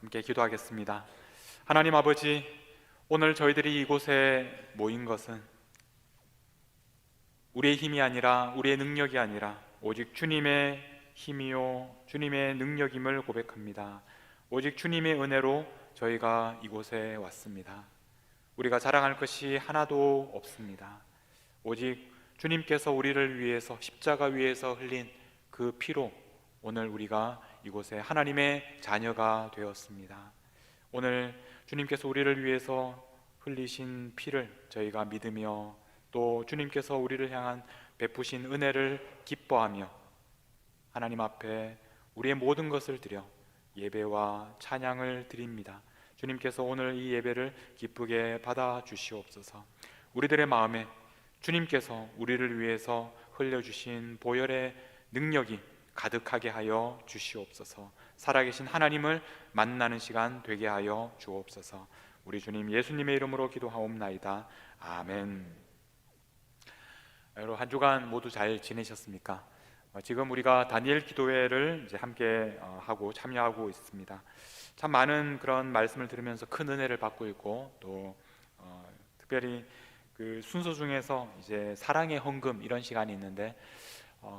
함께 기도하겠습니다. 하나님 아버지, 오늘 저희들이 이곳에 모인 것은 우리의 힘이 아니라, 우리의 능력이 아니라 오직 주님의 힘이요 주님의 능력임을 고백합니다. 오직 주님의 은혜로 저희가 이곳에 왔습니다. 우리가 자랑할 것이 하나도 없습니다. 오직 주님께서 우리를 위해서 십자가 위에서 흘린 그 피로 오늘 우리가 이곳에 하나님의 자녀가 되었습니다. 오늘 주님께서 우리를 위해서 흘리신 피를 저희가 믿으며 또 주님께서 우리를 향한 베푸신 은혜를 기뻐하며 하나님 앞에 우리의 모든 것을 드려 예배와 찬양을 드립니다. 주님께서 오늘 이 예배를 기쁘게 받아 주시옵소서. 우리들의 마음에 주님께서 우리를 위해서 흘려주신 보혈의 능력이 가득하게 하여 주시옵소서. 살아계신 하나님을 만나는 시간 되게 하여 주옵소서. 우리 주님 예수님의 이름으로 기도하옵나이다. 아멘. 여러분, 한 주간 모두 잘 지내셨습니까? 지금 우리가 다니엘 기도회를 이제 함께 하고 참여하고 있습니다. 참 많은 그런 말씀을 들으면서 큰 은혜를 받고 있고 또 특별히 그 순서 중에서 이제 사랑의 헌금 이런 시간이 있는데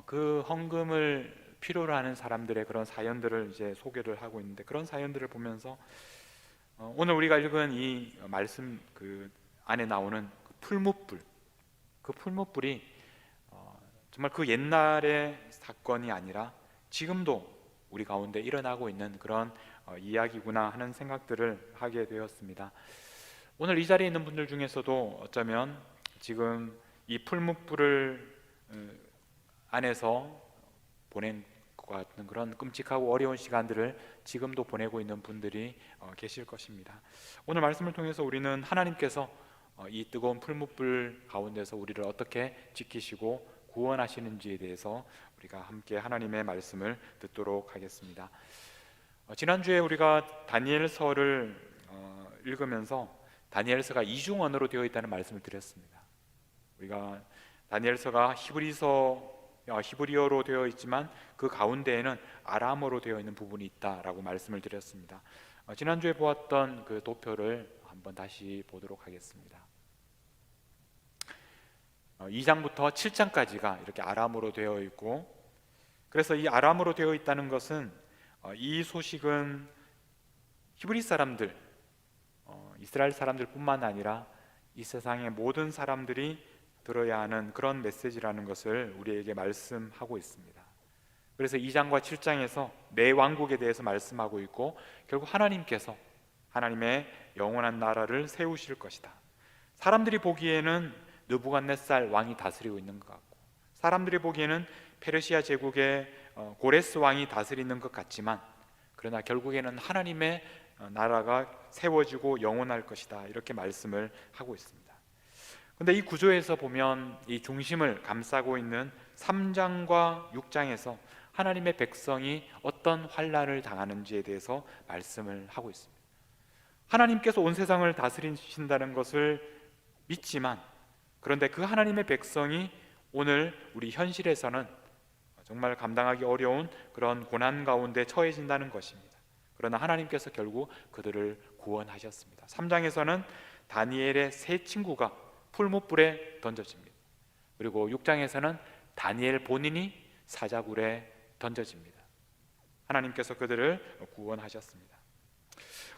그 헌금을 필요로 하는 사람들의 그런 사연들을 이제 소개를 하고 있는데, 그런 사연들을 보면서 오늘 우리가 읽은 이 말씀 그 안에 나오는 그 풀무불이 정말 그 옛날의 사건이 아니라 지금도 우리 가운데 일어나고 있는 그런 이야기구나 하는 생각들을 하게 되었습니다. 오늘 이 자리에 있는 분들 중에서도 어쩌면 지금 이 풀무불을 안에서 보낸 것 같은 그런 끔찍하고 어려운 시간들을 지금도 보내고 있는 분들이 계실 것입니다. 오늘 말씀을 통해서 우리는 하나님께서 이 뜨거운 풀무불 가운데서 우리를 어떻게 지키시고 구원하시는지에 대해서 우리가 함께 하나님의 말씀을 듣도록 하겠습니다. 지난주에 우리가 다니엘서를 읽으면서 다니엘서가 이중언어로 되어 있다는 말씀을 드렸습니다. 우리가 다니엘서가 히브리어로 되어 있지만 그 가운데에는 아람어로 되어 있는 부분이 있다라고 말씀을 드렸습니다. 지난주에 보았던 그 도표를 한번 다시 보도록 하겠습니다. 2장부터 7장까지가 이렇게 아람어로 되어 있고, 그래서 이 아람어로 되어 있다는 것은 이 소식은 히브리 사람들, 이스라엘 사람들 뿐만 아니라 이 세상의 모든 사람들이 들어야 하는 그런 메시지라는 것을 우리에게 말씀하고 있습니다. 그래서 2장과 7장에서 내 왕국에 대해서 말씀하고 있고, 결국 하나님께서 하나님의 영원한 나라를 세우실 것이다. 사람들이 보기에는 느부갓네살 왕이 다스리고 있는 것 같고, 사람들이 보기에는 페르시아 제국의 고레스 왕이 다스리는 것 같지만, 그러나 결국에는 하나님의 나라가 세워지고 영원할 것이다, 이렇게 말씀을 하고 있습니다. 그런데 이 구조에서 보면 이 중심을 감싸고 있는 3장과 6장에서 하나님의 백성이 어떤 환난을 당하는지에 대해서 말씀을 하고 있습니다. 하나님께서 온 세상을 다스리신다는 것을 믿지만, 그런데 그 하나님의 백성이 오늘 우리 현실에서는 정말 감당하기 어려운 그런 고난 가운데 처해진다는 것입니다. 그러나 하나님께서 결국 그들을 구원하셨습니다. 3장에서는 다니엘의 세 친구가 풀무불에 던져집니다. 그리고 6장에서는 다니엘 본인이 사자굴에 던져집니다. 하나님께서 그들을 구원하셨습니다.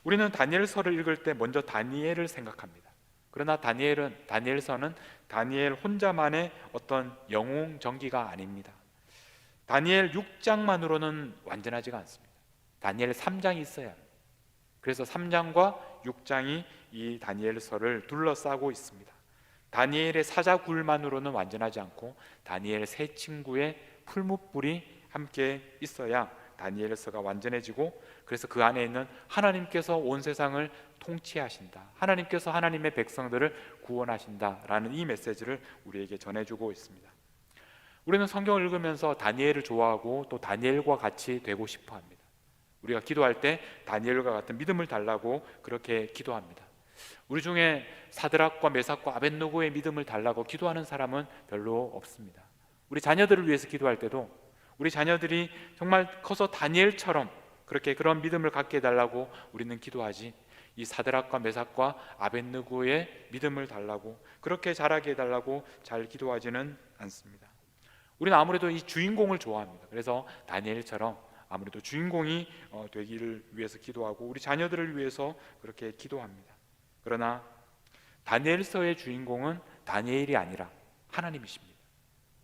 우리는 다니엘서를 읽을 때 먼저 다니엘을 생각합니다. 그러나 다니엘서는 다니엘 혼자만의 어떤 영웅 전기가 아닙니다. 다니엘 6장만으로는 완전하지가 않습니다. 다니엘 3장이 있어야 합니다. 그래서 3장과 6장이 이 다니엘서를 둘러싸고 있습니다. 다니엘의 사자굴만으로는 완전하지 않고 다니엘 세 친구의 풀무불이 함께 있어야 다니엘서가 완전해지고, 그래서 그 안에 있는 하나님께서 온 세상을 통치하신다, 하나님께서 하나님의 백성들을 구원하신다라는 이 메시지를 우리에게 전해주고 있습니다. 우리는 성경을 읽으면서 다니엘을 좋아하고 또 다니엘과 같이 되고 싶어 합니다. 우리가 기도할 때 다니엘과 같은 믿음을 달라고 그렇게 기도합니다. 우리 중에 사드락과 메삭과 아벳느고의 믿음을 달라고 기도하는 사람은 별로 없습니다. 우리 자녀들을 위해서 기도할 때도 우리 자녀들이 정말 커서 다니엘처럼 그렇게 그런 믿음을 갖게 해달라고 우리는 기도하지, 이 사드락과 메삭과 아벳느고의 믿음을 달라고, 그렇게 자라게 해달라고 잘 기도하지는 않습니다. 우리는 아무래도 이 주인공을 좋아합니다. 그래서 다니엘처럼 아무래도 주인공이 되기를 위해서 기도하고 우리 자녀들을 위해서 그렇게 기도합니다. 그러나 다니엘서의 주인공은 다니엘이 아니라 하나님이십니다.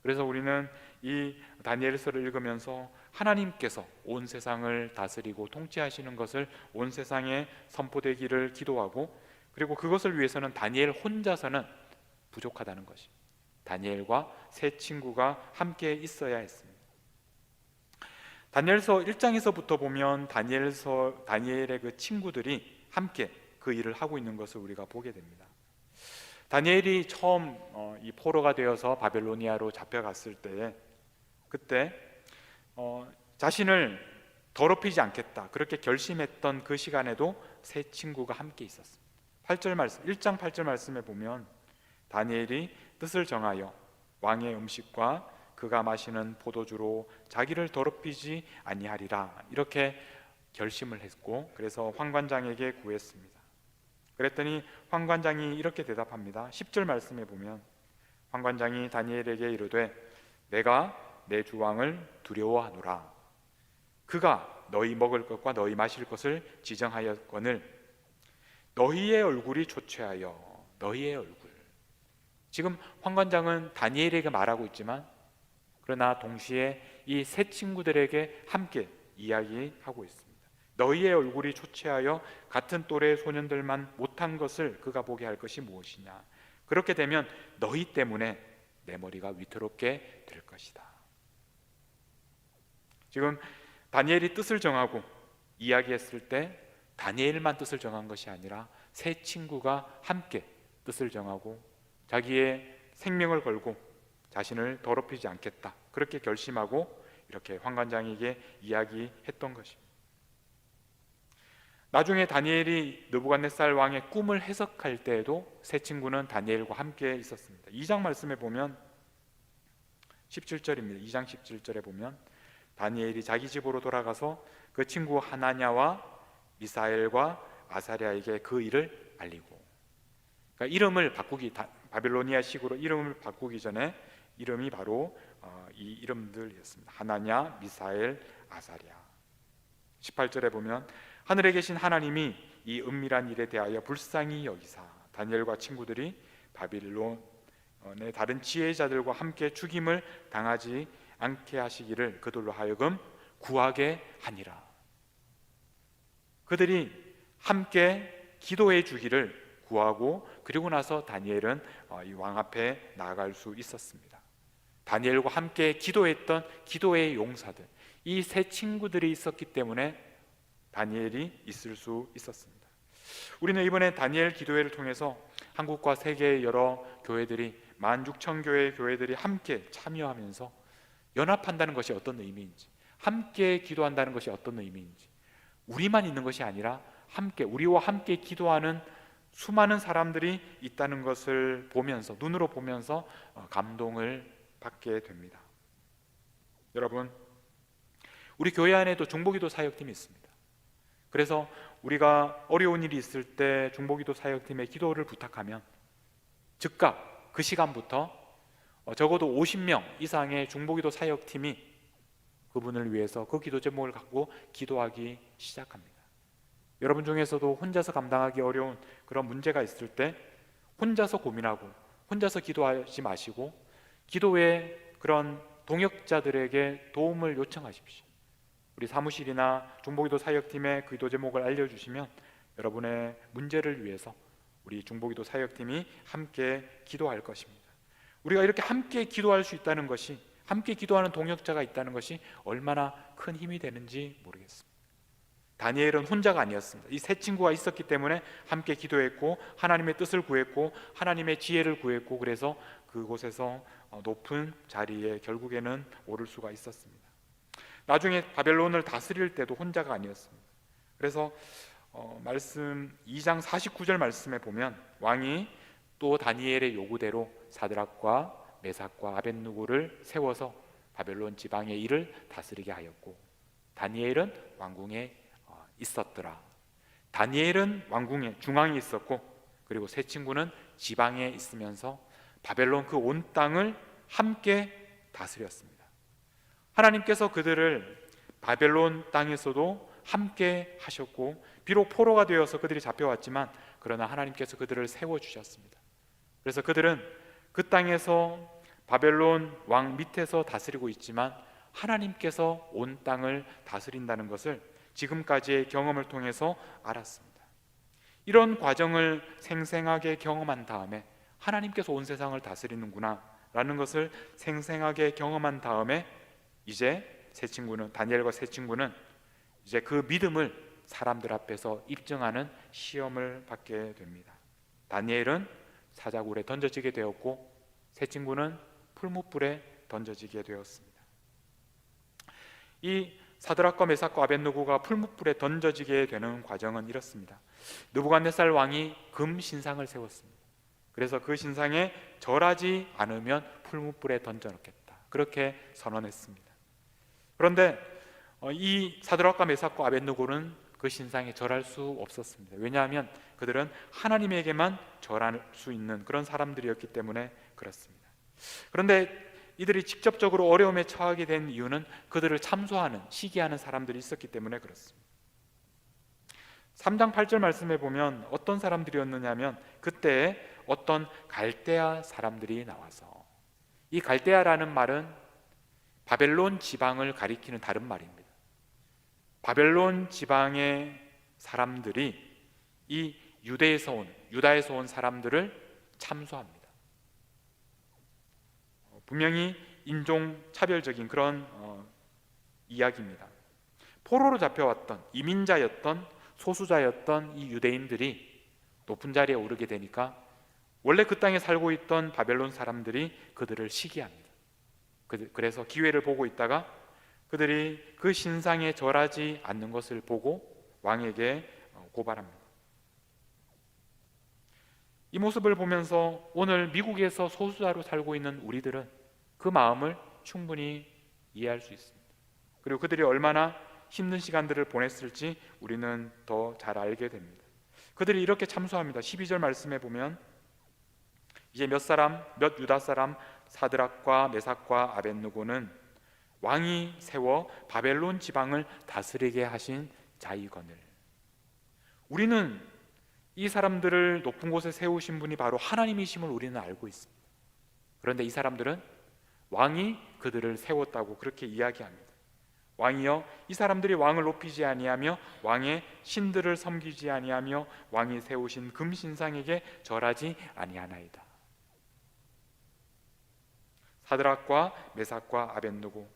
그래서 우리는 이 다니엘서를 읽으면서 하나님께서 온 세상을 다스리고 통치하시는 것을 온 세상에 선포되기를 기도하고, 그리고 그것을 위해서는 다니엘 혼자서는 부족하다는 것입니다. 다니엘과 세 친구가 함께 있어야 했습니다. 다니엘서 1장에서부터 보면 다니엘의 그 친구들이 함께 그 일을 하고 있는 것을 우리가 보게 됩니다. 다니엘이 처음 이 포로가 되어서 바벨로니아로 잡혀갔을 때에, 그때 자신을 더럽히지 않겠다 그렇게 결심했던 그 시간에도 세 친구가 함께 있었습니다. 8절 말씀, 1장 8절 말씀에 보면 다니엘이 뜻을 정하여 왕의 음식과 그가 마시는 포도주로 자기를 더럽히지 아니하리라 이렇게 결심을 했고, 그래서 환관장에게 구했습니다. 그랬더니 환관장이 이렇게 대답합니다. 10절 말씀에 보면 환관장이 다니엘에게 이르되 내가 내 주왕을 두려워하노라. 그가 너희 먹을 것과 너희 마실 것을 지정하였거늘 너희의 얼굴이 초췌하여 너희의 얼굴. 지금 환관장은 다니엘에게 말하고 있지만 그러나 동시에 이 세 친구들에게 함께 이야기하고 있습니다. 너희의 얼굴이 초췌하여 같은 또래의 소년들만 못한 것을 그가 보게 할 것이 무엇이냐. 그렇게 되면 너희 때문에 내 머리가 위태롭게 될 것이다. 지금 다니엘이 뜻을 정하고 이야기했을 때 다니엘만 뜻을 정한 것이 아니라 세 친구가 함께 뜻을 정하고 자기의 생명을 걸고 자신을 더럽히지 않겠다 그렇게 결심하고 이렇게 환관장에게 이야기했던 것입니다. 나중에 다니엘이 느부갓네살 왕의 꿈을 해석할 때에도 세 친구는 다니엘과 함께 있었습니다. 2장 말씀에 보면 17절입니다. 2장 17절에 보면 다니엘이 자기 집으로 돌아가서 그 친구 하나냐와 미사엘과 아사랴에게 그 일을 알리고, 그러니까 이름을 바꾸기, 바빌로니아식으로 이름을 바꾸기 전에 이름이 바로 이 이름들이었습니다. 하나냐, 미사엘, 아사랴. 18절에 보면 하늘에 계신 하나님이 이 은밀한 일에 대하여 불쌍히 여기사 다니엘과 친구들이 바빌론의 다른 지혜자들과 함께 죽임을 당하지 않게 하시기를 그들로 하여금 구하게 하니라. 그들이 함께 기도해 주기를 구하고, 그리고 나서 다니엘은 이 왕 앞에 나아갈 수 있었습니다. 다니엘과 함께 기도했던 기도의 용사들, 이 세 친구들이 있었기 때문에 다니엘이 있을 수 있었습니다. 우리는 이번에 다니엘 기도회를 통해서 한국과 세계의 여러 교회들이 16,000교회의 교회들이 함께 참여하면서 연합한다는 것이 어떤 의미인지, 함께 기도한다는 것이 어떤 의미인지, 우리만 있는 것이 아니라 함께, 우리와 함께 기도하는 수많은 사람들이 있다는 것을 보면서, 눈으로 보면서 감동을 받게 됩니다. 여러분, 우리 교회 안에도 중보기도 사역팀이 있습니다. 그래서 우리가 어려운 일이 있을 때 중보기도 사역팀에 기도를 부탁하면 즉각 그 시간부터 적어도 50명 이상의 중보기도 사역팀이 그분을 위해서 그 기도 제목을 갖고 기도하기 시작합니다. 여러분 중에서도 혼자서 감당하기 어려운 그런 문제가 있을 때 혼자서 고민하고 혼자서 기도하지 마시고 기도의 그런 동역자들에게 도움을 요청하십시오. 우리 사무실이나 중보기도 사역팀의 기도 제목을 알려주시면 여러분의 문제를 위해서 우리 중보기도 사역팀이 함께 기도할 것입니다. 우리가 이렇게 함께 기도할 수 있다는 것이, 함께 기도하는 동역자가 있다는 것이 얼마나 큰 힘이 되는지 모르겠습니다. 다니엘은 혼자가 아니었습니다. 이 세 친구가 있었기 때문에 함께 기도했고 하나님의 뜻을 구했고 하나님의 지혜를 구했고, 그래서 그곳에서 높은 자리에 결국에는 오를 수가 있었습니다. 나중에 바벨론을 다스릴 때도 혼자가 아니었습니다. 그래서 말씀 2장 49절 말씀에 보면 왕이 또 다니엘의 요구대로 사드락과 메삭과 아벳느고를 세워서 바벨론 지방의 일을 다스리게 하였고 다니엘은 왕궁에 있었더라. 다니엘은 왕궁의 중앙에 있었고, 그리고 세 친구는 지방에 있으면서 바벨론 그 온 땅을 함께 다스렸습니다. 하나님께서 그들을 바벨론 땅에서도 함께 하셨고, 비록 포로가 되어서 그들이 잡혀왔지만 그러나 하나님께서 그들을 세워주셨습니다. 그래서 그들은 그 땅에서 바벨론 왕 밑에서 다스리고 있지만 하나님께서 온 땅을 다스린다는 것을 지금까지의 경험을 통해서 알았습니다. 이런 과정을 생생하게 경험한 다음에 하나님께서 온 세상을 다스리는구나 라는 것을 생생하게 경험한 다음에 이제 세 친구는, 다니엘과 세 친구는 이제 그 믿음을 사람들 앞에서 입증하는 시험을 받게 됩니다. 다니엘은 사자굴에 던져지게 되었고, 세 친구는 풀무불에 던져지게 되었습니다. 이 사드락과 메삭과 아벳느고가 풀무불에 던져지게 되는 과정은 이렇습니다. 느부갓네살 왕이 금 신상을 세웠습니다. 그래서 그 신상에 절하지 않으면 풀무불에 던져놓겠다, 그렇게 선언했습니다. 그런데 이 사드락과 메삭과 아벳느고는 그 신상에 절할 수 없었습니다. 왜냐하면 그들은 하나님에게만 절할 수 있는 그런 사람들이었기 때문에 그렇습니다. 그런데 이들이 직접적으로 어려움에 처하게 된 이유는 그들을 참소하는, 시기하는 사람들이 있었기 때문에 그렇습니다. 3장 8절 말씀에 보면 어떤 사람들이었느냐면, 그때 어떤 갈대아 사람들이 나와서, 이 갈대아라는 말은 바벨론 지방을 가리키는 다른 말입니다. 바벨론 지방의 사람들이 이 유다에서 온 사람들을 참소합니다. 분명히 인종 차별적인 그런 이야기입니다. 포로로 잡혀왔던 이민자였던 소수자였던 이 유대인들이 높은 자리에 오르게 되니까 원래 그 땅에 살고 있던 바벨론 사람들이 그들을 시기합니다. 그래서 기회를 보고 있다가 그들이 그 신상에 절하지 않는 것을 보고 왕에게 고발합니다. 이 모습을 보면서 오늘 미국에서 소수자로 살고 있는 우리들은 그 마음을 충분히 이해할 수 있습니다. 그리고 그들이 얼마나 힘든 시간들을 보냈을지 우리는 더 잘 알게 됩니다. 그들이 이렇게 참소합니다. 12절 말씀에 보면 이제 몇 유다 사람 사드락과 메삭과 아벳느고는 왕이 세워 바벨론 지방을 다스리게 하신 자이거늘. 우리는 이 사람들을 높은 곳에 세우신 분이 바로 하나님이심을 우리는 알고 있습니다. 그런데 이 사람들은 왕이 그들을 세웠다고 그렇게 이야기합니다. 왕이여, 이 사람들이 왕을 높이지 아니하며 왕의 신들을 섬기지 아니하며 왕이 세우신 금신상에게 절하지 아니하나이다. 사드락과 메삭과 아벳느고,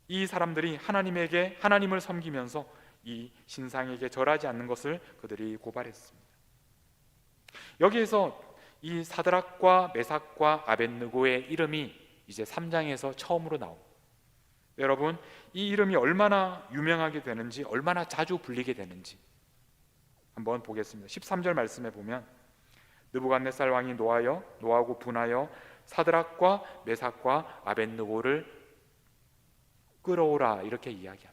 이 사람들이 하나님을 섬기면서 이 신상에게 절하지 않는 것을 그들이 고발했습니다. 여기에서 이 사드락과 메삭과 아벳느고의 이름이 이제 3장에서 처음으로 나옵니다. 여러분, 이 이름이 얼마나 유명하게 되는지, 얼마나 자주 불리게 되는지 한번 보겠습니다. 13절 말씀에 보면 느부갓네살 왕이 노하고 분하여 사드락과 메삭과 아벳느고를 끌어오라, 이렇게 이야기합니다.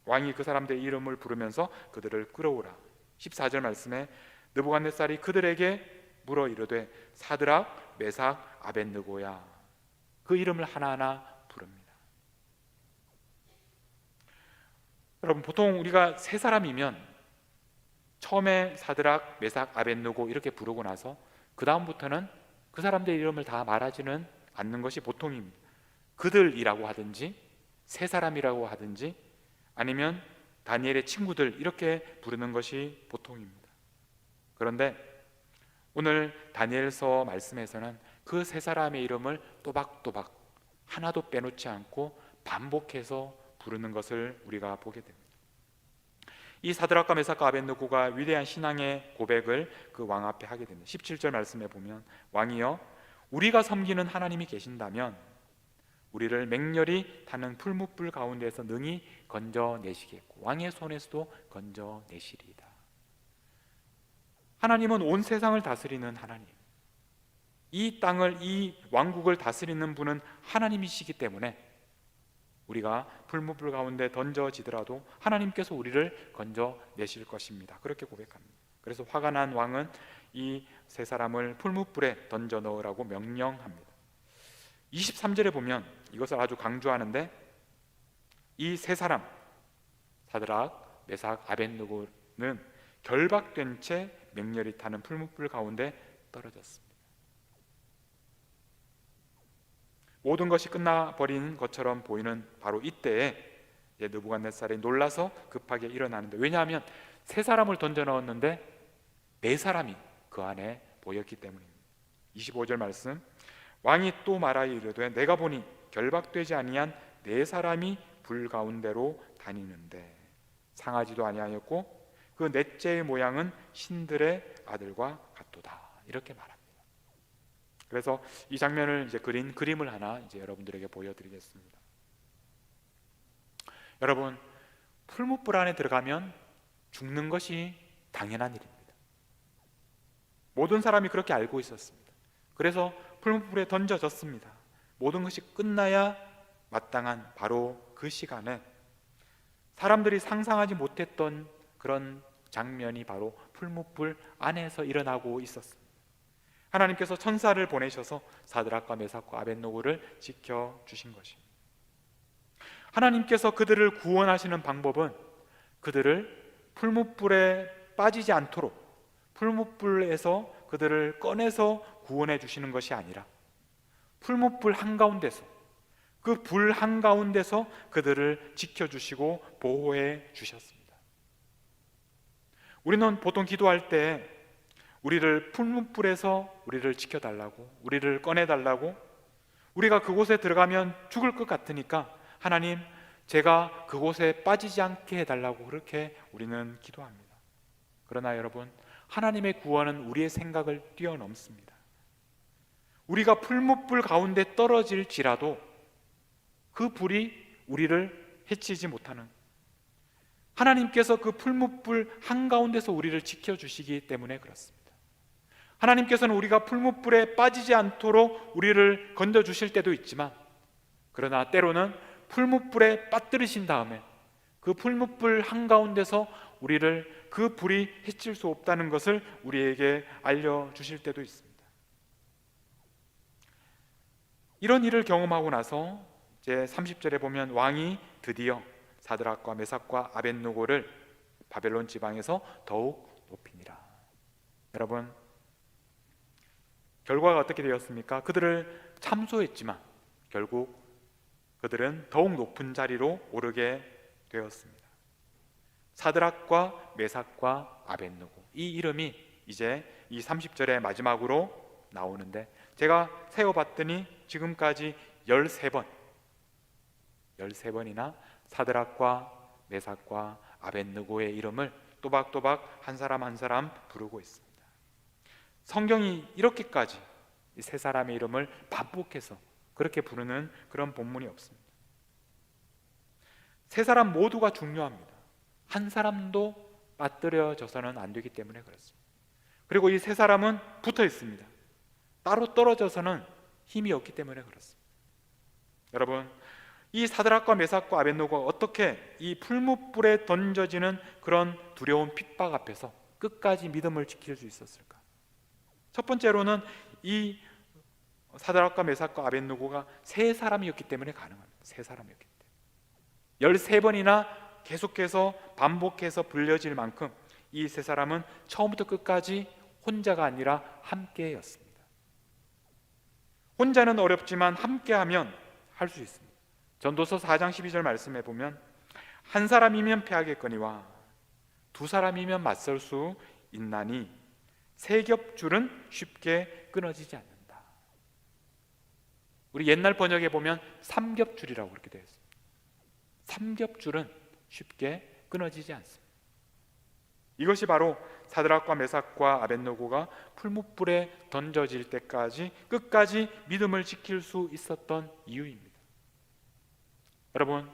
왕이 그 사람들의 이름을 부르면서 그들을 끌어오라. 14절 말씀에 느부갓네살이 그들에게 물어 이르되 사드락, 메삭, 아벳느고야. 그 이름을 하나하나 부릅니다. 여러분, 보통 우리가 세 사람이면 처음에 사드락, 메삭, 아벳느고 이렇게 부르고 나서 그 다음부터는 그 사람들의 이름을 다 말하지는 않는 것이 보통입니다. 그들이라고 하든지 세 사람이라고 하든지 아니면 다니엘의 친구들 이렇게 부르는 것이 보통입니다. 그런데 오늘 다니엘서 말씀에서는 그 세 사람의 이름을 또박또박 하나도 빼놓지 않고 반복해서 부르는 것을 우리가 보게 됩니다. 이 사드락과 메삭과 아벳느고가 위대한 신앙의 고백을 그 왕 앞에 하게 됩니다. 17절 말씀에 보면 왕이여, 우리가 섬기는 하나님이 계신다면 우리를 맹렬히 타는 풀무불 가운데서 능히 건져내시겠고 왕의 손에서도 건져내시리이다. 하나님은 온 세상을 다스리는 하나님, 이 땅을, 이 왕국을 다스리는 분은 하나님이시기 때문에 우리가 풀무불 가운데 던져지더라도 하나님께서 우리를 건져내실 것입니다. 그렇게 고백합니다. 그래서 화가 난 왕은 이 세 사람을 풀무불에 던져 넣으라고 명령합니다. 23절에 보면 이것을 아주 강조하는데, 이 세 사람 사드락, 메삭, 아벳느고는 결박된 채 맹렬히 타는 풀무불 가운데 떨어졌습니다. 모든 것이 끝나버린 것처럼 보이는 바로 이때에 느부갓네살이 놀라서 급하게 일어나는데, 왜냐하면 세 사람을 던져 넣었는데 네 사람이 그 안에 보였기 때문입니다. 25절 말씀, 왕이 또 말하여 이르되 내가 보니 결박되지 아니한 네 사람이 불 가운데로 다니는데 상하지도 아니하였고 그 넷째의 모양은 신들의 아들과 같도다, 이렇게 말합니다. 그래서 이 장면을 이제 그린 그림을 하나 이제 여러분들에게 보여드리겠습니다. 여러분, 풀무불 안에 들어가면 죽는 것이 당연한 일입니다. 모든 사람이 그렇게 알고 있었습니다. 그래서 풀무불에 던져졌습니다. 모든 것이 끝나야 마땅한 바로 그 시간에 사람들이 상상하지 못했던 그런 장면이 바로 풀무불 안에서 일어나고 있었습니다. 하나님께서 천사를 보내셔서 사드락과 메삭과 아벳느고를 지켜주신 것입니다. 하나님께서 그들을 구원하시는 방법은 그들을 풀무불에 빠지지 않도록 풀무불에서 그들을 꺼내서 구원해 주시는 것이 아니라 풀무불 한가운데서, 그 불 한가운데서 그들을 지켜주시고 보호해 주셨습니다. 우리는 보통 기도할 때 우리를 풀무불에서 우리를 지켜달라고, 우리를 꺼내달라고, 우리가 그곳에 들어가면 죽을 것 같으니까 하나님 제가 그곳에 빠지지 않게 해달라고 그렇게 우리는 기도합니다. 그러나 여러분, 하나님의 구원은 우리의 생각을 뛰어넘습니다. 우리가 풀무불 가운데 떨어질지라도 그 불이 우리를 해치지 못하는, 하나님께서 그 풀무불 한가운데서 우리를 지켜주시기 때문에 그렇습니다. 하나님께서는 우리가 풀무불에 빠지지 않도록 우리를 건져주실 때도 있지만, 그러나 때로는 풀무불에 빠뜨리신 다음에 그 풀무불 한가운데서 우리를 그 불이 해칠 수 없다는 것을 우리에게 알려주실 때도 있습니다. 이런 일을 경험하고 나서 이제 30절에 보면 왕이 드디어 사드락과 메삭과 아벳느고를 바벨론 지방에서 더욱 높이니라. 여러분, 결과가 어떻게 되었습니까? 그들을 참소했지만 결국 그들은 더욱 높은 자리로 오르게 되었습니다. 사드락과 메삭과 아벳느고, 이 이름이 이제 이 30절의 마지막으로 나오는데, 제가 세어봤더니 지금까지 13번이나 사드락과 메삭과 아벳느고의 이름을 또박또박 한 사람 한 사람 부르고 있습니다. 성경이 이렇게까지 이 세 사람의 이름을 반복해서 그렇게 부르는 그런 본문이 없습니다. 세 사람 모두가 중요합니다. 한 사람도 빠뜨려져서는 안 되기 때문에 그렇습니다. 그리고 이 세 사람은 붙어 있습니다. 따로 떨어져서는 힘이 없기 때문에 그렇습니다. 여러분, 이 사드락과 메삭과 아벳느고가 어떻게 이 풀무불에 던져지는 그런 두려운 핍박 앞에서 끝까지 믿음을 지킬 수 있었을까? 첫 번째로는 이 사드락과 메삭과 아벳느고가 세 사람이었기 때문에 가능합니다. 세 사람이었기 때문에 13번이나 계속해서 반복해서 불려질 만큼 이 세 사람은 처음부터 끝까지 혼자가 아니라 함께였습니다. 혼자는 어렵지만 함께하면 할 수 있습니다. 전도서 4장 12절 말씀에 보면 한 사람이면 패하겠거니와 두 사람이면 맞설 수 있나니 세 겹줄은 쉽게 끊어지지 않는다. 우리 옛날 번역에 보면 삼겹줄이라고 그렇게 되어 있습니다. 삼겹줄은 쉽게 끊어지지 않습니다. 이것이 바로 사드락과 메삭과 아벳느고가 풀무불에 던져질 때까지 끝까지 믿음을 지킬 수 있었던 이유입니다. 여러분,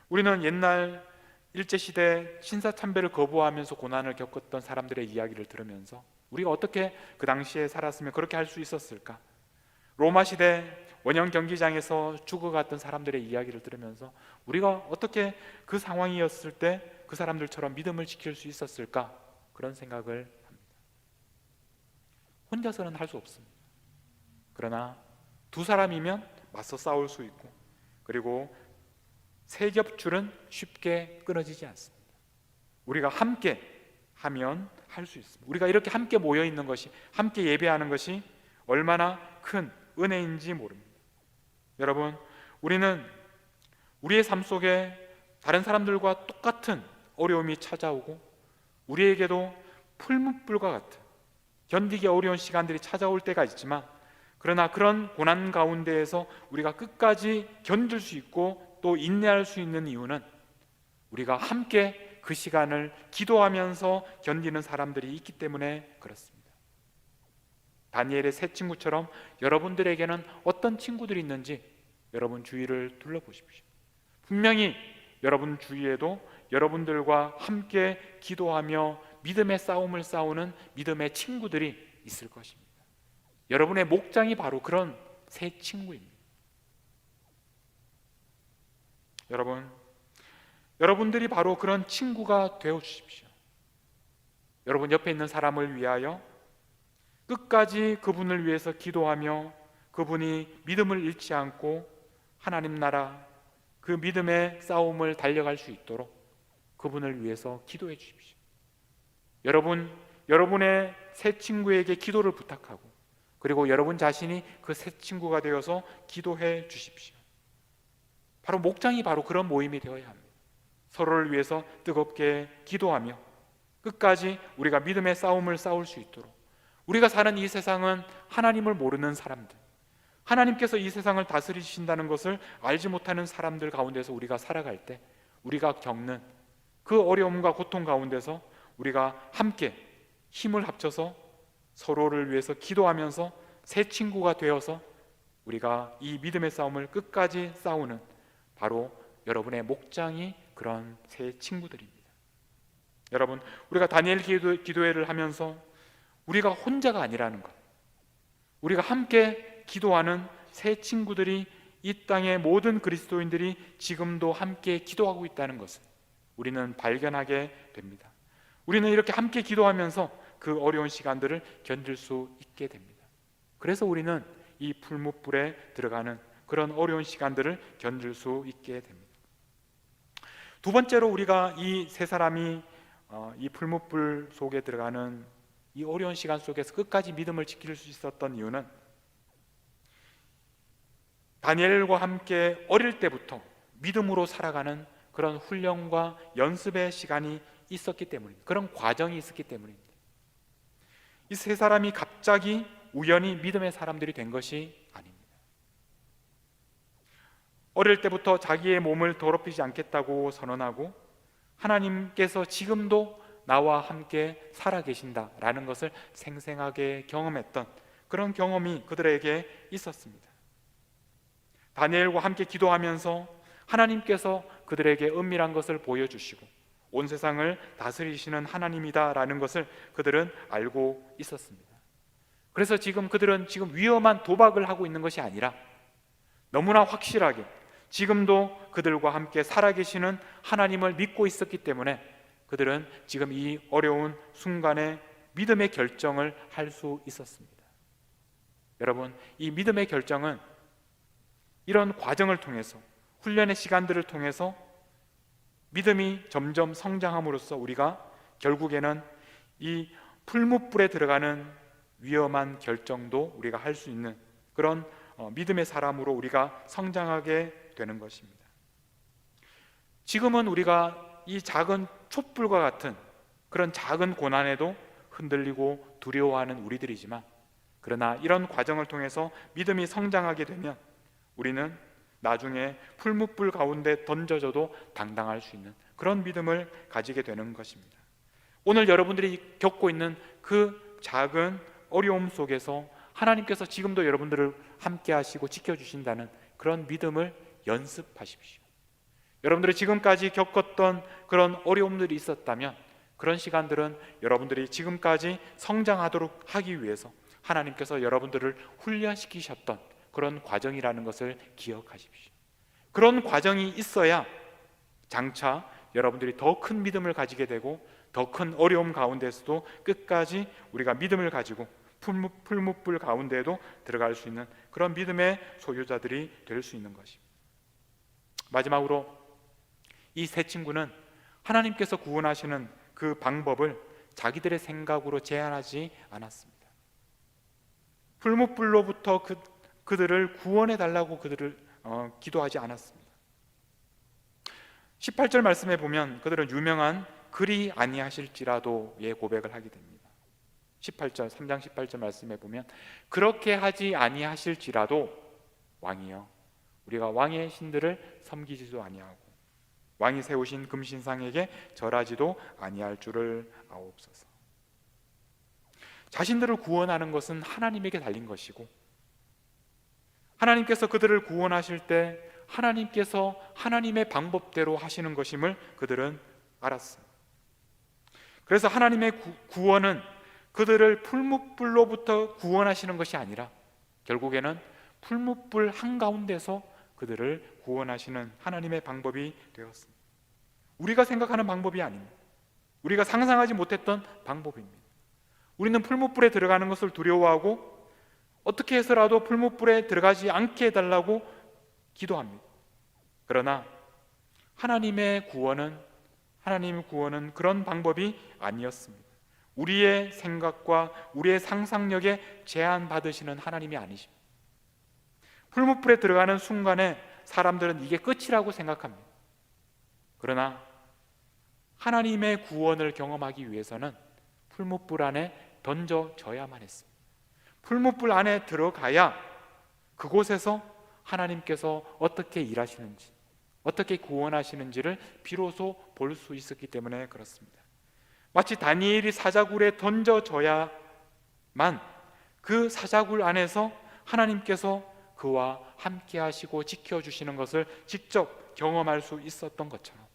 우리는 옛날 일제시대 신사참배를 거부하면서 고난을 겪었던 사람들의 이야기를 들으면서 우리가 어떻게 그 당시에 살았으면 그렇게 할 수 있었을까? 로마 시대 원형 경기장에서 죽어갔던 사람들의 이야기를 들으면서 우리가 어떻게 그 상황이었을 때 그 사람들처럼 믿음을 지킬 수 있었을까? 그런 생각을 합니다. 혼자서는 할 수 없습니다. 그러나 두 사람이면 맞서 싸울 수 있고, 그리고 세 겹줄은 쉽게 끊어지지 않습니다. 우리가 함께 하면 할 수 있습니다. 우리가 이렇게 함께 모여 있는 것이, 함께 예배하는 것이 얼마나 큰 은혜인지 모릅니다. 여러분, 우리는 우리의 삶 속에 다른 사람들과 똑같은 어려움이 찾아오고 우리에게도 풀무불과 같은 견디기 어려운 시간들이 찾아올 때가 있지만, 그러나 그런 고난 가운데에서 우리가 끝까지 견딜 수 있고 또 인내할 수 있는 이유는 우리가 함께 그 시간을 기도하면서 견디는 사람들이 있기 때문에 그렇습니다. 다니엘의 세 친구처럼 여러분들에게는 어떤 친구들이 있는지 여러분 주위를 둘러보십시오. 분명히 여러분 주위에도 여러분들과 함께 기도하며 믿음의 싸움을 싸우는 믿음의 친구들이 있을 것입니다. 여러분의 목장이 바로 그런 세 친구입니다. 여러분들이 바로 그런 친구가 되어 주십시오. 여러분 옆에 있는 사람을 위하여 끝까지 그분을 위해서 기도하며 그분이 믿음을 잃지 않고 하나님 나라 그 믿음의 싸움을 달려갈 수 있도록 그분을 위해서 기도해 주십시오. 여러분의 새 친구에게 기도를 부탁하고, 그리고 여러분 자신이 그 새 친구가 되어서 기도해 주십시오. 바로 목장이 바로 그런 모임이 되어야 합니다. 서로를 위해서 뜨겁게 기도하며 끝까지 우리가 믿음의 싸움을 싸울 수 있도록. 우리가 사는 이 세상은 하나님을 모르는 사람들, 하나님께서 이 세상을 다스리신다는 것을 알지 못하는 사람들 가운데서 우리가 살아갈 때 우리가 겪는 그 어려움과 고통 가운데서 우리가 함께 힘을 합쳐서 서로를 위해서 기도하면서 새 친구가 되어서 우리가 이 믿음의 싸움을 끝까지 싸우는 바로 여러분의 목장이 그런 새 친구들입니다. 여러분, 우리가 다니엘 기도회를 하면서 우리가 혼자가 아니라는 것, 우리가 함께 기도하는 새 친구들이 이 땅의 모든 그리스도인들이 지금도 함께 기도하고 있다는 것을 우리는 발견하게 됩니다. 우리는 이렇게 함께 기도하면서 그 어려운 시간들을 견딜 수 있게 됩니다. 그래서 우리는 이 풀무불에 들어가는 그런 어려운 시간들을 견딜 수 있게 됩니다. 두 번째로 우리가 이 세 사람이 이 풀무불 속에 들어가는 이 어려운 시간 속에서 끝까지 믿음을 지킬 수 있었던 이유는 다니엘과 함께 어릴 때부터 믿음으로 살아가는 그런 훈련과 연습의 시간이 있었기 때문입니다. 그런 과정이 있었기 때문입니다. 이 세 사람이 갑자기 우연히 믿음의 사람들이 된 것이 아닙니다. 어릴 때부터 자기의 몸을 더럽히지 않겠다고 선언하고 하나님께서 지금도 나와 함께 살아계신다라는 것을 생생하게 경험했던 그런 경험이 그들에게 있었습니다. 다니엘과 함께 기도하면서 하나님께서 그들에게 은밀한 것을 보여주시고 온 세상을 다스리시는 하나님이다라는 것을 그들은 알고 있었습니다. 그래서 그들은 위험한 도박을 하고 있는 것이 아니라 너무나 확실하게 지금도 그들과 함께 살아계시는 하나님을 믿고 있었기 때문에 그들은 지금 이 어려운 순간에 믿음의 결정을 할 수 있었습니다. 여러분, 이 믿음의 결정은 이런 과정을 통해서, 훈련의 시간들을 통해서 믿음이 점점 성장함으로써 우리가 결국에는 이 풀무불에 들어가는 위험한 결정도 우리가 할 수 있는 그런 믿음의 사람으로 우리가 성장하게 되는 것입니다. 지금은 우리가 이 작은 촛불과 같은 그런 작은 고난에도 흔들리고 두려워하는 우리들이지만, 그러나 이런 과정을 통해서 믿음이 성장하게 되면 우리는 나중에 풀무불 가운데 던져져도 당당할 수 있는 그런 믿음을 가지게 되는 것입니다. 오늘 여러분들이 겪고 있는 그 작은 어려움 속에서 하나님께서 지금도 여러분들을 함께 하시고 지켜주신다는 그런 믿음을 연습하십시오. 여러분들이 지금까지 겪었던 그런 어려움들이 있었다면 그런 시간들은 여러분들이 지금까지 성장하도록 하기 위해서 하나님께서 여러분들을 훈련시키셨던 그런 과정이라는 것을 기억하십시오. 그런 과정이 있어야 장차 여러분들이 더 큰 믿음을 가지게 되고 더 큰 어려움 가운데서도 끝까지 우리가 믿음을 가지고 풀무불 가운데에도 들어갈 수 있는 그런 믿음의 소유자들이 될 수 있는 것입니다. 마지막으로 이 세 친구는 하나님께서 구원하시는 그 방법을 자기들의 생각으로 제한하지 않았습니다. 풀무불로부터 그들을 구원해 달라고 그들을 기도하지 않았습니다. 18절 말씀에 보면 그들은 유명한 그리 아니하실지라도의 고백을 하게 됩니다. 18절 3장 18절 말씀에 보면 그렇게 하지 아니하실지라도 왕이여 우리가 왕의 신들을 섬기지도 아니하고 왕이 세우신 금신상에게 절하지도 아니할 줄을 아옵소서. 자신들을 구원하는 것은 하나님에게 달린 것이고 하나님께서 그들을 구원하실 때 하나님께서 하나님의 방법대로 하시는 것임을 그들은 알았어요. 그래서 하나님의 구원은 그들을 풀무불로부터 구원하시는 것이 아니라 결국에는 풀무불 한가운데서 그들을 구원하시는 하나님의 방법이 되었습니다. 우리가 생각하는 방법이 아닙니다. 우리가 상상하지 못했던 방법입니다. 우리는 풀무불에 들어가는 것을 두려워하고 어떻게 해서라도 풀무불에 들어가지 않게 해달라고 기도합니다. 그러나 하나님의 구원은 그런 방법이 아니었습니다. 우리의 생각과 우리의 상상력에 제한받으시는 하나님이 아니십니다. 풀무불에 들어가는 순간에 사람들은 이게 끝이라고 생각합니다. 그러나 하나님의 구원을 경험하기 위해서는 풀무불 안에 던져져야만 했습니다. 풀무불 안에 들어가야 그곳에서 하나님께서 어떻게 일하시는지 어떻게 구원하시는지를 비로소 볼 수 있었기 때문에 그렇습니다. 마치 다니엘이 사자굴에 던져져야만 그 사자굴 안에서 하나님께서 그와 함께 하시고 지켜주시는 것을 직접 경험할 수 있었던 것처럼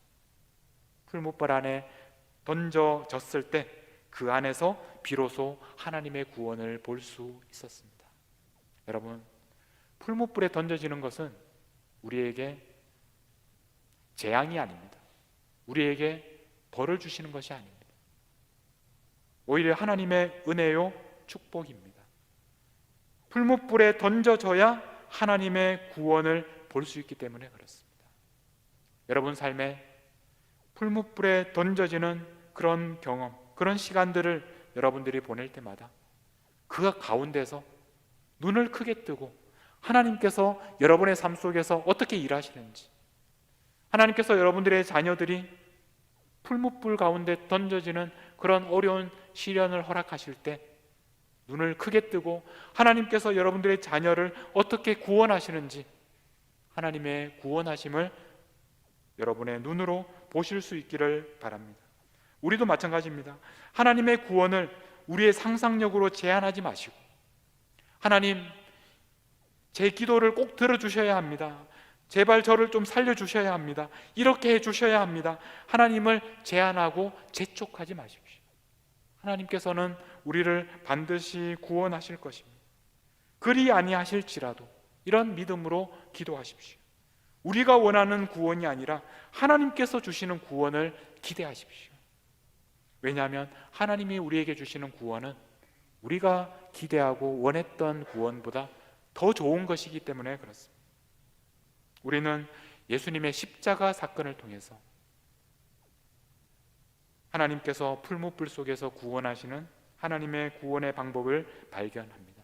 풀무불 안에 던져졌을 때 그 안에서 비로소 하나님의 구원을 볼 수 있었습니다. 여러분, 풀무불에 던져지는 것은 우리에게 재앙이 아닙니다. 우리에게 벌을 주시는 것이 아닙니다. 오히려 하나님의 은혜요 축복입니다. 풀무불에 던져져야 하나님의 구원을 볼 수 있기 때문에 그렇습니다. 여러분 삶에 풀무불에 던져지는 그런 경험, 그런 시간들을 여러분들이 보낼 때마다 그 가운데서 눈을 크게 뜨고 하나님께서 여러분의 삶 속에서 어떻게 일하시는지, 하나님께서 여러분들의 자녀들이 풀무불 가운데 던져지는 그런 어려운 시련을 허락하실 때 눈을 크게 뜨고 하나님께서 여러분들의 자녀를 어떻게 구원하시는지 하나님의 구원하심을 여러분의 눈으로 보실 수 있기를 바랍니다. 우리도 마찬가지입니다. 하나님의 구원을 우리의 상상력으로 제한하지 마시고 하나님, 제 기도를 꼭 들어주셔야 합니다. 제발 저를 좀 살려주셔야 합니다. 이렇게 해주셔야 합니다. 하나님을 제한하고 재촉하지 마십시오. 하나님께서는 우리를 반드시 구원하실 것입니다. 그리 아니하실지라도 이런 믿음으로 기도하십시오. 우리가 원하는 구원이 아니라 하나님께서 주시는 구원을 기대하십시오. 왜냐하면 하나님이 우리에게 주시는 구원은 우리가 기대하고 원했던 구원보다 더 좋은 것이기 때문에 그렇습니다. 우리는 예수님의 십자가 사건을 통해서 하나님께서 풀무불 속에서 구원하시는 하나님의 구원의 방법을 발견합니다.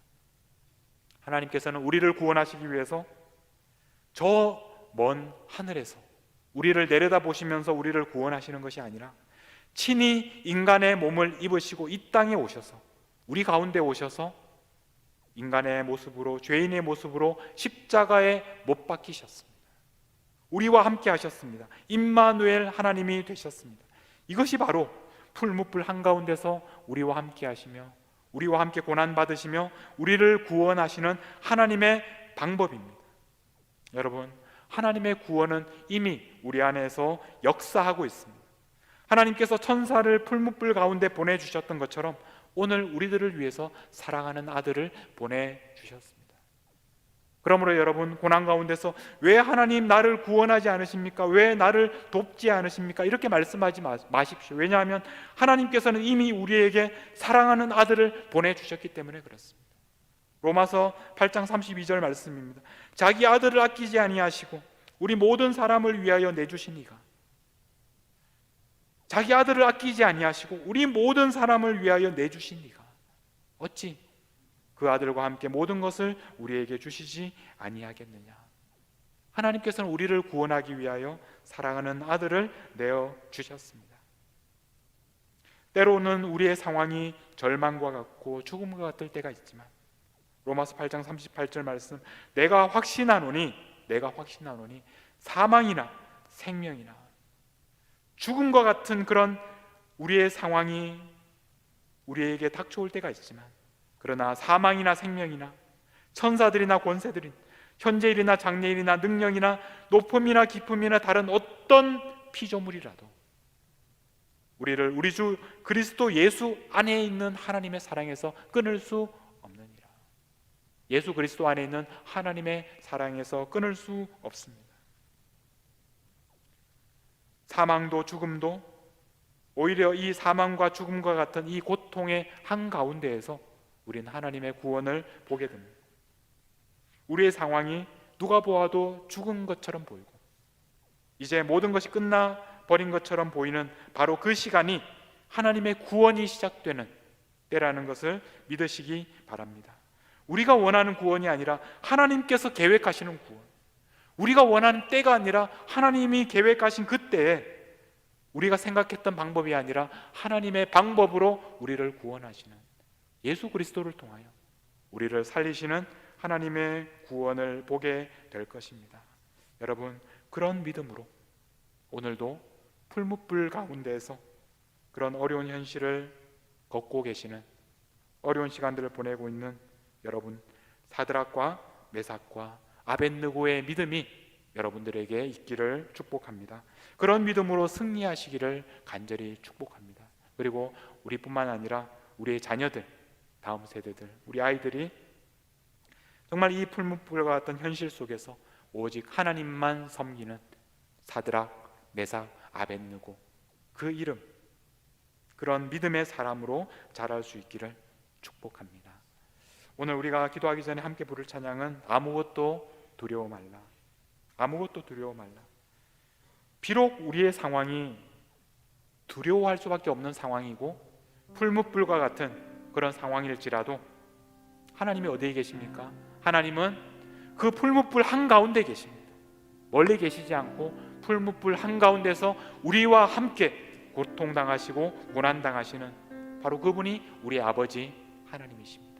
하나님께서는 우리를 구원하시기 위해서 저 먼 하늘에서 우리를 내려다보시면서 우리를 구원하시는 것이 아니라 친히 인간의 몸을 입으시고 이 땅에 오셔서 우리 가운데 오셔서 인간의 모습으로, 죄인의 모습으로 십자가에 못 박히셨습니다. 우리와 함께 하셨습니다. 임마누엘 하나님이 되셨습니다. 이것이 바로 풀무불 한가운데서 우리와 함께 하시며 우리와 함께 고난받으시며 우리를 구원하시는 하나님의 방법입니다. 여러분, 하나님의 구원은 이미 우리 안에서 역사하고 있습니다. 하나님께서 천사를 풀무불 가운데 보내주셨던 것처럼 오늘 우리들을 위해서 사랑하는 아들을 보내주셨습니다. 그러므로 여러분, 고난 가운데서 왜 하나님 나를 구원하지 않으십니까? 왜 나를 돕지 않으십니까? 이렇게 말씀하지 마십시오. 왜냐하면 하나님께서는 이미 우리에게 사랑하는 아들을 보내주셨기 때문에 그렇습니다. 로마서 8장 32절 말씀입니다. 자기 아들을 아끼지 아니하시고 우리 모든 사람을 위하여 내주시니가. 자기 아들을 아끼지 아니하시고 우리 모든 사람을 위하여 내주시니가. 어찌 그 아들과 함께 모든 것을 우리에게 주시지 아니하겠느냐. 하나님께서는 우리를 구원하기 위하여 사랑하는 아들을 내어 주셨습니다. 때로는 우리의 상황이 절망과 같고 죽음과 같을 때가 있지만 로마서 8장 38절 말씀, 내가 확신하노니 사망이나 생명이나, 죽음과 같은 그런 우리의 상황이 우리에게 닥쳐올 때가 있지만, 그러나 사망이나 생명이나 천사들이나 권세들인 현재일이나 장래일이나 능력이나 높음이나 깊음이나 다른 어떤 피조물이라도 우리를 우리 주 그리스도 예수 안에 있는 하나님의 사랑에서 끊을 수 없느니라. 예수 그리스도 안에 있는 하나님의 사랑에서 끊을 수 없습니다. 사망도 죽음도 오히려 이 사망과 죽음과 같은 이 고통의 한가운데에서 우리는 하나님의 구원을 보게 됩니다. 우리의 상황이 누가 보아도 죽은 것처럼 보이고 이제 모든 것이 끝나버린 것처럼 보이는 바로 그 시간이 하나님의 구원이 시작되는 때라는 것을 믿으시기 바랍니다. 우리가 원하는 구원이 아니라 하나님께서 계획하시는 구원, 우리가 원하는 때가 아니라 하나님이 계획하신 그때에, 우리가 생각했던 방법이 아니라 하나님의 방법으로 우리를 구원하시는 예수 그리스도를 통하여 우리를 살리시는 하나님의 구원을 보게 될 것입니다. 여러분, 그런 믿음으로 오늘도 풀무불 가운데에서 그런 어려운 현실을 걷고 계시는, 어려운 시간들을 보내고 있는 여러분, 사드락과 메삭과 아벳느고의 믿음이 여러분들에게 있기를 축복합니다. 그런 믿음으로 승리하시기를 간절히 축복합니다. 그리고 우리뿐만 아니라 우리의 자녀들, 다음 세대들, 우리 아이들이 정말 이 풀무불과 같은 현실 속에서 오직 하나님만 섬기는 사드락, 메삭, 아벳느고, 그 이름, 그런 믿음의 사람으로 자랄 수 있기를 축복합니다. 오늘 우리가 기도하기 전에 함께 부를 찬양은 아무것도 두려워 말라. 아무것도 두려워 말라. 비록 우리의 상황이 두려워할 수밖에 없는 상황이고 풀무불과 같은 그런 상황일지라도 하나님이 어디에 계십니까? 하나님은 그 풀무불 한가운데 계십니다. 멀리 계시지 않고 풀무불 한가운데서 우리와 함께 고통당하시고 고난당하시는 바로 그분이 우리 아버지 하나님이십니다.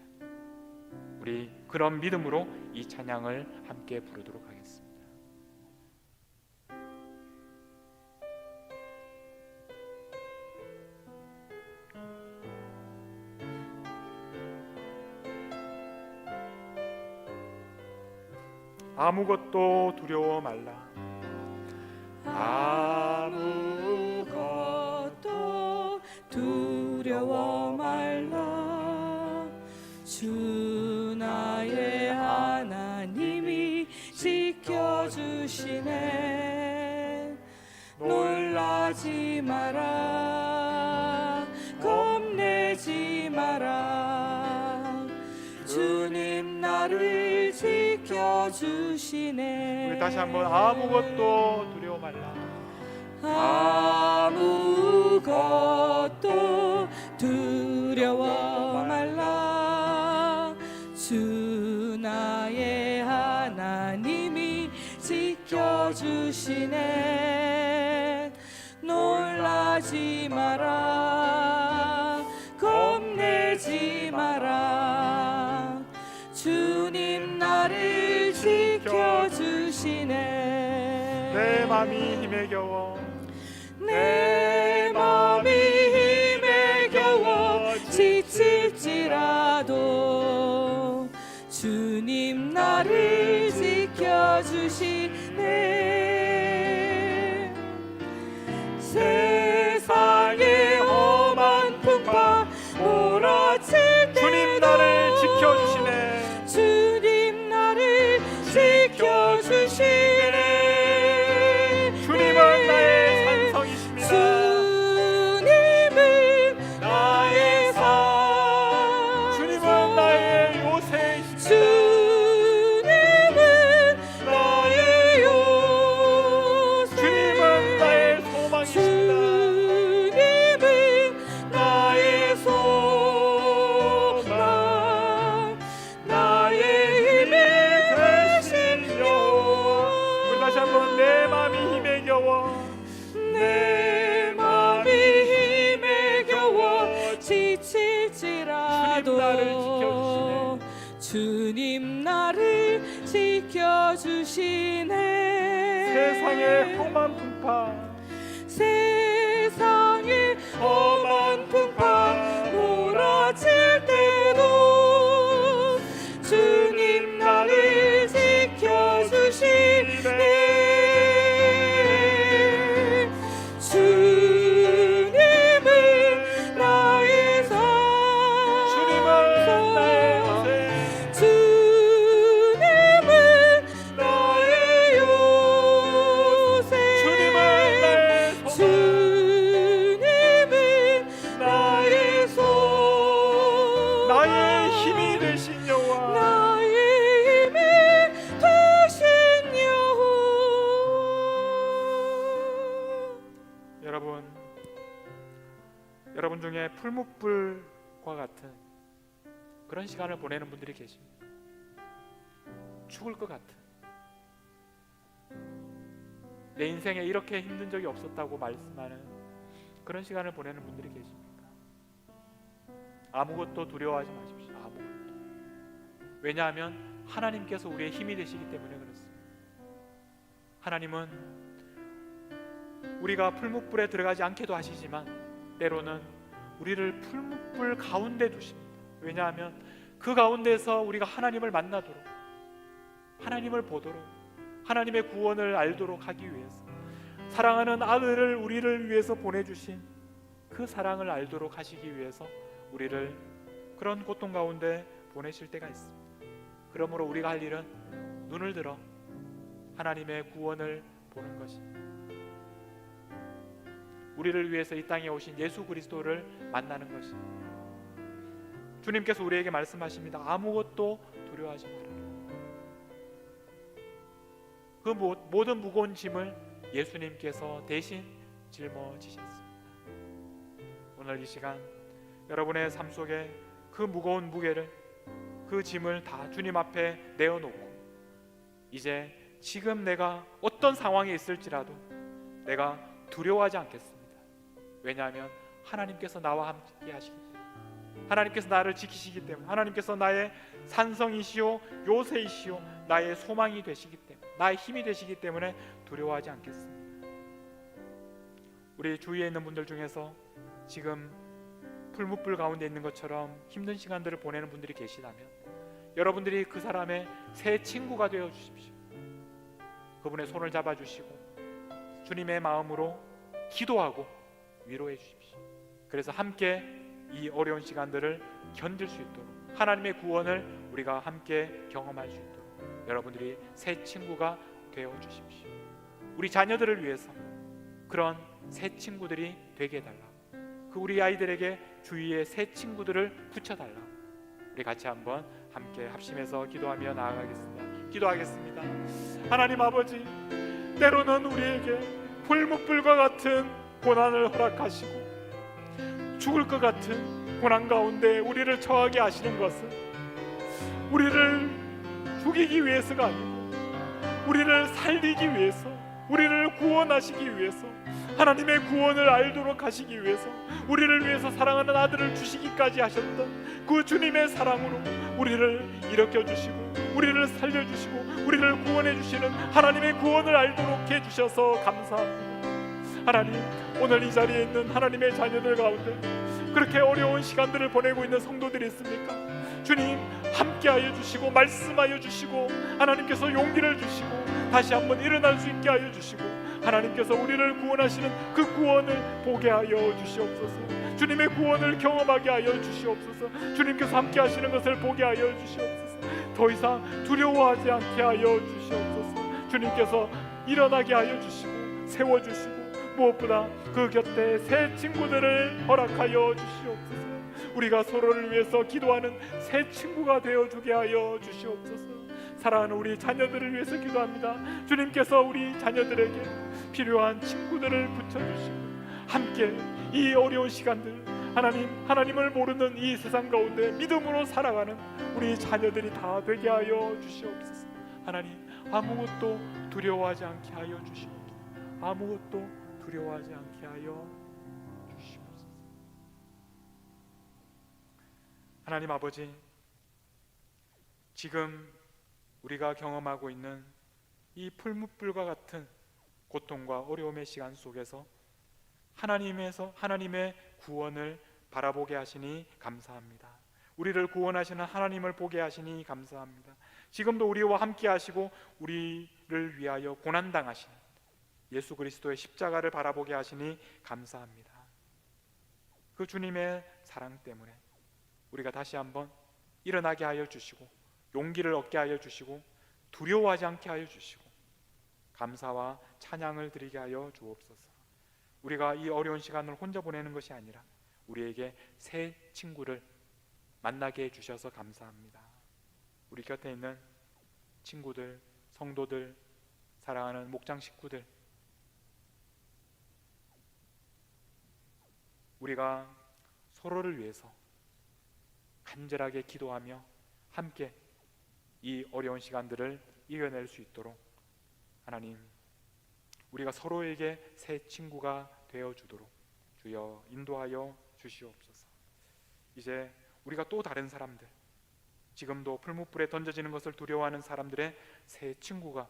우리 그런 믿음으로 이 찬양을 함께 부르도록 하겠습니다. 아무것도 두려워 말라. 아무것도 두려워 말라. 주 나의 하나님이 지켜주시네. 놀라지 마라. 겁내지 마라. 주님 나를 지켜주시네. 우리 다시 한번 아무것도 두려워 말라. 아무것도 두려워 말라. 주 나의 하나님이 지켜주시네. 놀라지 마라. 겁내지 마라. 주님 나를 지켜주시네. 내 맘이 힘에 겨워, 내 맘이 힘에 겨워 지칠지라도 주님 나를 지켜주시네. 세상의 험한 풍파 몰아칠 때도 주님 나를 지켜주시네. 주님 나를 때도 주님 나를 지켜주시네. 세상의 험한 풍파, 세상의 험한 풍파 몰아칠 때도 주님 나를 지켜주시네. 주님은 나의 산, 주님은 나의 요새, 주님은 나의 손, 나의 힘이 되신 여호와, 나의 힘이 되신 여호와. 여러분 중에 풀무불과 같은 그런 시간을 보내는 분들이 계십니다. 죽을 것 같은, 내 인생에 이렇게 힘든 적이 없었다고 말씀하는 그런 시간을 보내는 분들이 계십니까? 아무것도 두려워하지 마십시오. 아무것도. 왜냐하면 하나님께서 우리의 힘이 되시기 때문에 그렇습니다. 하나님은 우리가 풀무불에 들어가지 않게도 하시지만 때로는 우리를 풀무불 가운데 두십니다. 왜냐하면 그 가운데서 우리가 하나님을 만나도록, 하나님을 보도록, 하나님의 구원을 알도록 하기 위해서, 사랑하는 아들을 우리를 위해서 보내주신 그 사랑을 알도록 하시기 위해서 우리를 그런 고통 가운데 보내실 때가 있습니다. 그러므로 우리가 할 일은 눈을 들어 하나님의 구원을 보는 것입니다. 우리를 위해서 이 땅에 오신 예수 그리스도를 만나는 것입니다. 주님께서 우리에게 말씀하십니다. 아무것도 두려워하지 말아라. 그 모든 무거운 짐을 예수님께서 대신 짊어지셨습니다. 오늘 이 시간 여러분의 삶 속에 그 무거운 무게를, 그 짐을 다 주님 앞에 내어놓고, 이제 지금 내가 어떤 상황에 있을지라도 내가 두려워하지 않겠습니다. 왜냐하면 하나님께서 나와 함께 하시기 때문에, 하나님께서 나를 지키시기 때문에, 하나님께서 나의 산성이시오 요새이시오 나의 소망이 되시기 때문에, 나의 힘이 되시기 때문에 두려워하지 않겠습니다. 우리 주위에 있는 분들 중에서 지금 풀무불 가운데 있는 것처럼 힘든 시간들을 보내는 분들이 계시다면 여러분들이 그 사람의 새 친구가 되어 주십시오. 그분의 손을 잡아주시고 주님의 마음으로 기도하고 위로해 주십시오. 그래서 함께 이 어려운 시간들을 견딜 수 있도록, 하나님의 구원을 우리가 함께 경험할 수 있도록 여러분들이 새 친구가 되어 주십시오. 우리 자녀들을 위해서 그런 새 친구들이 되게 해달라. 그 우리 아이들에게 주위에 새 친구들을 붙여달라. 우리 같이 한번 함께 합심해서 기도하며 나아가겠습니다. 기도하겠습니다. 하나님 아버지, 때로는 우리에게 풀무불과 같은 고난을 허락하시고 죽을 것 같은 고난 가운데 우리를 처하게 하시는 것은 우리를 죽이기 위해서가 아니고 우리를 살리기 위해서, 우리를 구원하시기 위해서, 하나님의 구원을 알도록 하시기 위해서, 우리를 위해서 사랑하는 아들을 주시기까지 하셨던 그 주님의 사랑으로 우리를 일으켜주시고 우리를 살려주시고 우리를 구원해주시는 하나님의 구원을 알도록 해주셔서 감사합니다. 하나님, 오늘 이 자리에 있는 하나님의 자녀들 가운데 그렇게 어려운 시간들을 보내고 있는 성도들이 있습니까? 주님, 함께하여 주시고 말씀하여 주시고 하나님께서 용기를 주시고 다시 한번 일어날 수 있게 하여 주시고 하나님께서 우리를 구원하시는 그 구원을 보게 하여 주시옵소서. 주님의 구원을 경험하게 하여 주시옵소서. 주님께서 함께 하시는 것을 보게 하여 주시옵소서. 더 이상 두려워하지 않게 하여 주시옵소서. 주님께서 일어나게 하여 주시고 세워주시고 무엇보다 그 곁에 새 친구들을 허락하여 주시옵소서. 우리가 서로를 위해서 기도하는 새 친구가 되어주게 하여 주시옵소서. 사랑하는 우리 자녀들을 위해서 기도합니다. 주님께서 우리 자녀들에게 필요한 친구들을 붙여주시고 함께 이 어려운 시간들, 하나님을 모르는 이 세상 가운데 믿음으로 살아가는 우리 자녀들이 다 되게 하여 주시옵소서. 하나님, 아무것도 두려워하지 않게 하여 주시옵소서. 아무것도 두려워하지 않게 하여 주시옵소서. 하나님 아버지, 지금 우리가 경험하고 있는 이 풀무불과 같은 고통과 어려움의 시간 속에서 하나님의 구원을 바라보게 하시니 감사합니다. 우리를 구원하시는 하나님을 보게 하시니 감사합니다. 지금도 우리와 함께 하시고 우리를 위하여 고난당하신 예수 그리스도의 십자가를 바라보게 하시니 감사합니다. 그 주님의 사랑 때문에 우리가 다시 한번 일어나게 하여 주시고 용기를 얻게 하여 주시고 두려워하지 않게 하여 주시고 감사와 찬양을 드리게 하여 주옵소서. 우리가 이 어려운 시간을 혼자 보내는 것이 아니라 우리에게 새 친구를 만나게 해주셔서 감사합니다. 우리 곁에 있는 친구들, 성도들, 사랑하는 목장 식구들, 우리가 서로를 위해서 간절하게 기도하며 함께 이 어려운 시간들을 이겨낼 수 있도록 하나님, 우리가 서로에게 새 친구가 되어주도록 주여 인도하여 주시옵소서. 이제 우리가 또 다른 사람들, 지금도 풀무불에 던져지는 것을 두려워하는 사람들의 새 친구가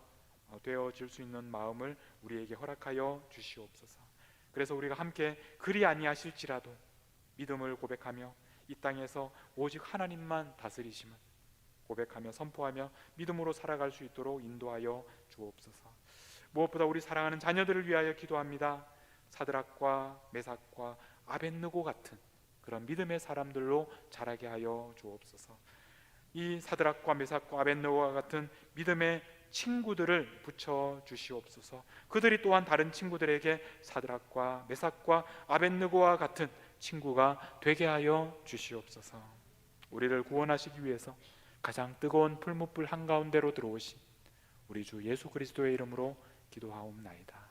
되어질 수 있는 마음을 우리에게 허락하여 주시옵소서. 그래서 우리가 함께 그리 아니하실지라도 믿음을 고백하며 이 땅에서 오직 하나님만 다스리심을 고백하며 선포하며 믿음으로 살아갈 수 있도록 인도하여 주옵소서. 무엇보다 우리 사랑하는 자녀들을 위하여 기도합니다. 사드락과 메삭과 아벳느고 같은 그런 믿음의 사람들로 자라게 하여 주옵소서. 이 사드락과 메삭과 아벳느고와 같은 믿음의 친구들을 붙여 주시옵소서. 그들이 또한 다른 친구들에게 사드락과 메삭과 아벳느고와 같은 친구가 되게 하여 주시옵소서. 우리를 구원하시기 위해서 가장 뜨거운 풀무불 한가운데로 들어오신 우리 주 예수 그리스도의 이름으로 기도하옵나이다.